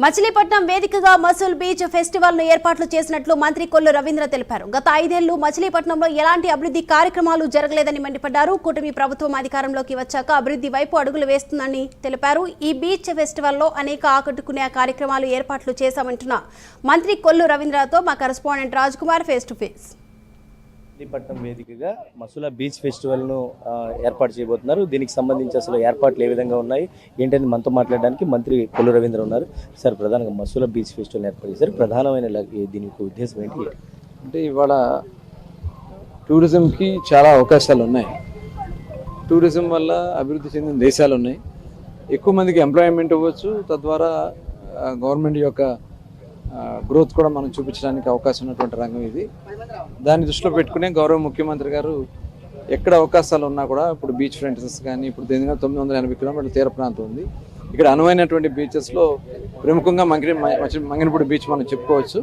మచిలీపట్నం వేదికగా మసూల్ beach festival ను ఏర్పాట్లు చేసినట్లు మంత్రి కొల్లు రవీంద్ర తెలిపారు. గత 5 ఏళ్లు మచిలీపట్నంలో ఎలాంటి అభివృద్ధి కార్యక్రమాలు జరగలేదని మండిపడ్డారు. కూటమి ప్రభుత్వం అధికారంలోకి వచ్చాక అభివృద్ధి వైపు అడుగులు వేస్తుందని తెలిపారు. ఈ బీచ్ ఫెస్టివల్ లో అనేక ఆకట్టుకునే కార్యక్రమాలు ఏర్పాట్లు చేశామంటున్న మంత్రి కొల్లు రవీంద్రతో మా correspondent Raj Kumar face to face. Machilipatnam వేదికగా మసూలా బీచ్ ఫెస్టివల్ను ఏర్పాటు చేయబోతున్నారు. దీనికి సంబంధించి అసలు ఏర్పాట్లు ఏ విధంగా ఉన్నాయి ఏంటని మనతో మాట్లాడడానికి మంత్రి కొల్లు రవీంద్ర ఉన్నారు. సార్, ప్రధానంగా మసూలా బీచ్ ఫెస్టివల్ ఏర్పాటు చేశారు. ప్రధానమైన దీనికి ఉద్దేశం ఏంటి? అంటే ఇవాళ టూరిజంకి చాలా అవకాశాలు ఉన్నాయి. టూరిజం వల్ల అభివృద్ధి చెందిన దేశాలు ఉన్నాయి. ఎక్కువ మందికి ఎంప్లాయ్మెంట్ ఇవ్వచ్చు. తద్వారా గవర్నమెంట్ యొక్క గ్రోత్ కూడా మనం చూపించడానికి అవకాశం ఉన్నటువంటి రంగం ఇది. దాన్ని దృష్టిలో పెట్టుకునే గౌరవ ముఖ్యమంత్రి గారు ఎక్కడ అవకాశాలు ఉన్నా కూడా ఇప్పుడు బీచ్ ఫ్రంట్సెస్ కానీ ఇప్పుడు 980 కిలోమీటర్ల తీర ప్రాంతం ఉంది. ఇక్కడ అనువైనటువంటి బీచెస్లో ప్రముఖంగా మంగినపూడి బీచ్ మనం చెప్పుకోవచ్చు.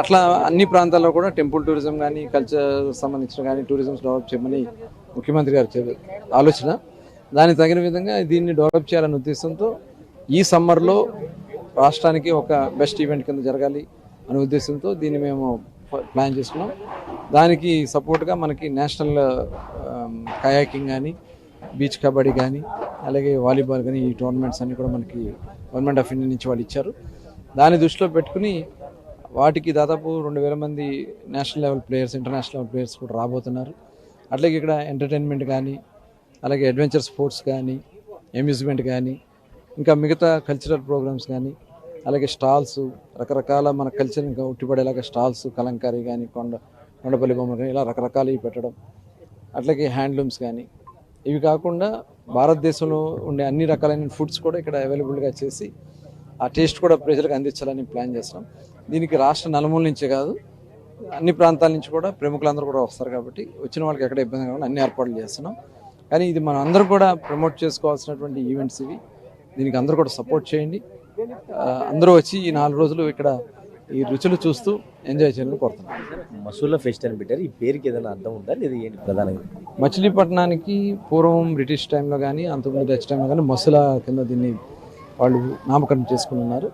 అట్లా అన్ని ప్రాంతాల్లో కూడా టెంపుల్ టూరిజం కానీ కల్చర్ సంబంధించిన కానీ టూరిజం డెవలప్ చేయమని ముఖ్యమంత్రి గారు ఆలోచన. దానికి తగిన విధంగా దీన్ని డెవలప్ చేయాలనే ఉద్దేశంతో ఈ సమ్మర్లో రాష్ట్రానికి ఒక బెస్ట్ ఈవెంట్ కింద జరగాలి అనే ఉద్దేశంతో దీన్ని మేము ప్లాన్ చేసుకున్నాం. దానికి సపోర్ట్గా మనకి నేషనల్ కయాకింగ్ కానీ బీచ్ కబడ్డీ కానీ అలాగే వాలీబాల్ కానీ ఈ టోర్నమెంట్స్ అన్నీ కూడా మనకి గవర్నమెంట్ ఆఫ్ ఇండియా నుంచి వాళ్ళు ఇచ్చారు. దాన్ని దృష్టిలో పెట్టుకుని వాటికి దాదాపు 2000 మంది national level players international level players కూడా రాబోతున్నారు. అట్లాగే ఇక్కడ ఎంటర్టైన్మెంట్ కానీ అలాగే అడ్వెంచర్ స్పోర్ట్స్ కానీ అమ్యూజ్మెంట్ కానీ ఇంకా మిగతా కల్చరల్ ప్రోగ్రామ్స్ కానీ అలాగే స్టాల్స్ రకరకాల మన కల్చర్ ఇంకా ఉట్టిపడేలాగా స్టాల్స్ కలంకారీ కానీ కొండపల్లి బొమ్మలు కానీ ఇలా రకరకాలు పెట్టడం, అట్లాగే హ్యాండ్లూమ్స్ కానీ ఇవి కాకుండా భారతదేశంలో ఉండే అన్ని రకాలైన ఫుడ్స్ కూడా ఇక్కడ అవైలబుల్గా చేసి ఆ టేస్ట్ కూడా ప్రజలకు అందించాలని ప్లాన్ చేస్తున్నాం. దీనికి రాష్ట్ర నలుమూల నుంచే కాదు అన్ని ప్రాంతాల నుంచి కూడా ప్రముఖులందరూ కూడా వస్తారు కాబట్టి వచ్చిన వాళ్ళకి ఎక్కడ ఇబ్బంది కాకుండా అన్ని ఏర్పాట్లు చేస్తున్నాం. కానీ ఇది మనం అందరూ కూడా ప్రమోట్ చేసుకోవాల్సినటువంటి ఈవెంట్స్ ఇవి. దీనికి అందరూ కూడా సపోర్ట్ చేయండి. అందరూ వచ్చి ఈ 4 రోజులు ఇక్కడ ఈ రుచులు చూస్తూ ఎంజాయ్ చేయాలని కోరుతున్నాం. మసూలా ఫెస్ట్ అని పెట్టారు. ఈ పేరుకి ఏదైనా అర్థం ఉందా లేదా ఏంటి? ప్రధానంగా మచిలీపట్నానికి పూర్వం బ్రిటిష్ టైంలో కానీ అంతకుముందు డచ్ టైంలో కానీ మసూలా కింద దీన్ని వాళ్ళు నామకరణం చేసుకుని ఉన్నారు.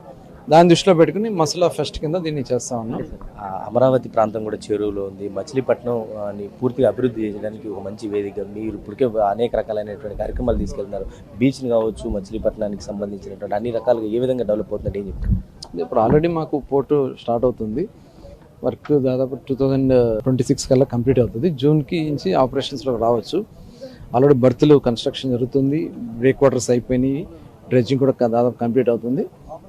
దాన్ని దృష్టిలో పెట్టుకుని మసూలా ఫెస్ట్ కింద దీన్ని చేస్తా ఉన్నాం. అమరావతి ప్రాంతం కూడా చెరువులో ఉంది. మచిలీపట్నం పూర్తిగా అభివృద్ధి చేయడానికి ఒక మంచి వేదిక. మీరు ఇప్పటికే అనేక రకాలైనటువంటి కార్యక్రమాలు తీసుకెళ్తున్నారు. బీచ్ని కావచ్చు మచిలీపట్నానికి సంబంధించినటువంటి అన్ని రకాలుగా ఏ విధంగా డెవలప్ అవుతుందంటే ఏం చెప్తారు? ఇప్పుడు ఆల్రెడీ మాకు పోర్టు స్టార్ట్ అవుతుంది. వర్క్ దాదాపు 2026 కల్లా కంప్లీట్ అవుతుంది. జూన్కి నుంచి ఆపరేషన్స్లోకి రావచ్చు. ఆల్రెడీ బర్త్లు కన్స్ట్రక్షన్ జరుగుతుంది. బ్రేక్ వాటర్స్ అయిపోయినాయి. డ్రెడ్జింగ్ కూడా దాదాపు కంప్లీట్ అవుతుంది.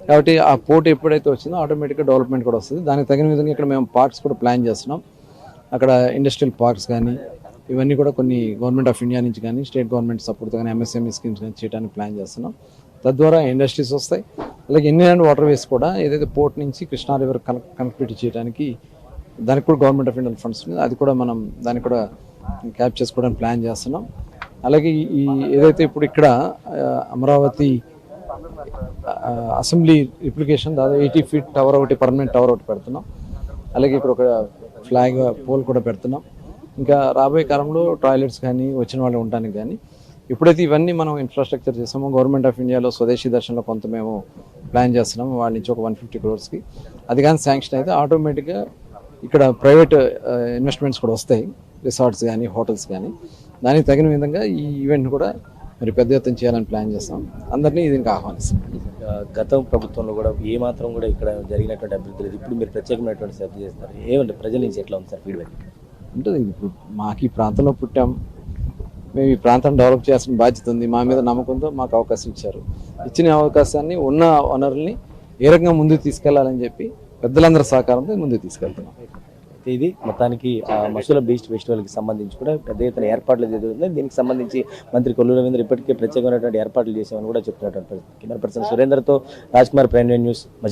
కాబట్టి ఆ పోర్ట్ ఎప్పుడైతే వచ్చిందో ఆటోమేటిక్గా డెవలప్మెంట్ కూడా వస్తుంది. దానికి తగిన విధంగా ఇక్కడ మేము పార్క్స్ కూడా ప్లాన్ చేస్తున్నాం. అక్కడ ఇండస్ట్రియల్ పార్క్స్ కానీ ఇవన్నీ కూడా కొన్ని గవర్నమెంట్ ఆఫ్ ఇండియా నుంచి కానీ స్టేట్ గవర్నమెంట్ సపోర్ట్ కానీ MSME స్కీమ్స్ కానీ చేయడానికి ప్లాన్ చేస్తున్నాం. తద్వారా ఇండస్ట్రీస్ వస్తాయి. అలాగే ఇన్లాండ్ వాటర్ వేస్ కూడా ఏదైతే పోర్ట్ నుంచి కృష్ణా రివర్ కనెక్టివిటీ చేయడానికి దానికి కూడా గవర్నమెంట్ ఆఫ్ ఇండియా ఫండ్స్ ఉంది. అది కూడా మనం దాన్ని కూడా క్యాప్ చేసుకోవడానికి ప్లాన్ చేస్తున్నాం. అలాగే ఈ ఏదైతే ఇప్పుడు ఇక్కడ అమరావతి అసెంబ్లీ రిప్లికేషన్ దాదాపు 80 feet టవర్ ఒకటి పర్మనెంట్ టవర్ ఒకటి పెడుతున్నాం. అలాగే ఇక్కడ ఒక ఫ్లాగ్ పోల్ కూడా పెడుతున్నాం. ఇంకా రాబోయే కాలంలో టాయిలెట్స్ కానీ వచ్చిన వాళ్ళు ఉండడానికి కానీ ఇప్పుడైతే ఇవన్నీ మనం ఇన్ఫ్రాస్ట్రక్చర్ చేసాము. గవర్నమెంట్ ఆఫ్ ఇండియాలో స్వదేశీ దర్శనంలో కొంత మేము ప్లాన్ చేస్తున్నాము. వాళ్ళ నుంచి ఒక 150 crores అది కానీ శాంక్షన్ అయితే ఆటోమేటిక్గా ఇక్కడ ప్రైవేట్ ఇన్వెస్ట్మెంట్స్ కూడా వస్తాయి. రిసార్ట్స్ కానీ హోటల్స్ కానీ దానికి తగిన విధంగా ఈ ఈవెంట్ కూడా మరి పెద్ద ఎత్తున చేయాలని ప్లాన్ చేస్తాం. అందరినీ దీనికి ఆహ్వానిస్తాం. గత ప్రభుత్వంలో కూడా ఏ మాత్రం కూడా ఇక్కడ జరిగినటువంటి అభివృద్ధి లేదు. ఇప్పుడు మీరు ప్రత్యేకమైనటువంటి శ్రద్ధ చేస్తారు. ఏమంటే ప్రజల నుంచి ఎట్లా ఉంది సార్ ఫీడ్బ్యాక్? అంటే ఇప్పుడు మాకు ఈ ప్రాంతంలో పుట్టాం. మేము ఈ ప్రాంతాన్ని డెవలప్ చేయాల్సిన బాధ్యత ఉంది. మా మీద నమ్మకంతో మాకు అవకాశం ఇచ్చారు. ఇచ్చిన అవకాశాన్ని ఉన్న వనరుల్ని ఏ రకంగా ముందుకు తీసుకెళ్లాలని చెప్పి పెద్దలందరి సహకారంతో ముందుకు తీసుకెళ్తున్నాం. ఇది మొత్తానికి మసూలా బీచ్ ఫెస్టివల్కి సంబంధించి కూడా పెద్ద ఎత్తున ఏర్పాట్లు జరుగుతున్నాయి. దీనికి సంబంధించి మంత్రి కొల్లు రవీంద్ర ఇప్పటికే ప్రత్యేకమైనటువంటి ఏర్పాట్లు చేసామని కూడా చెప్తున్నటువంటి పరిస్థితి. కెమెరా పర్సన్ సురేందర్తో రాజ్ కుమార్, ప్రైమ్ న్యూస్.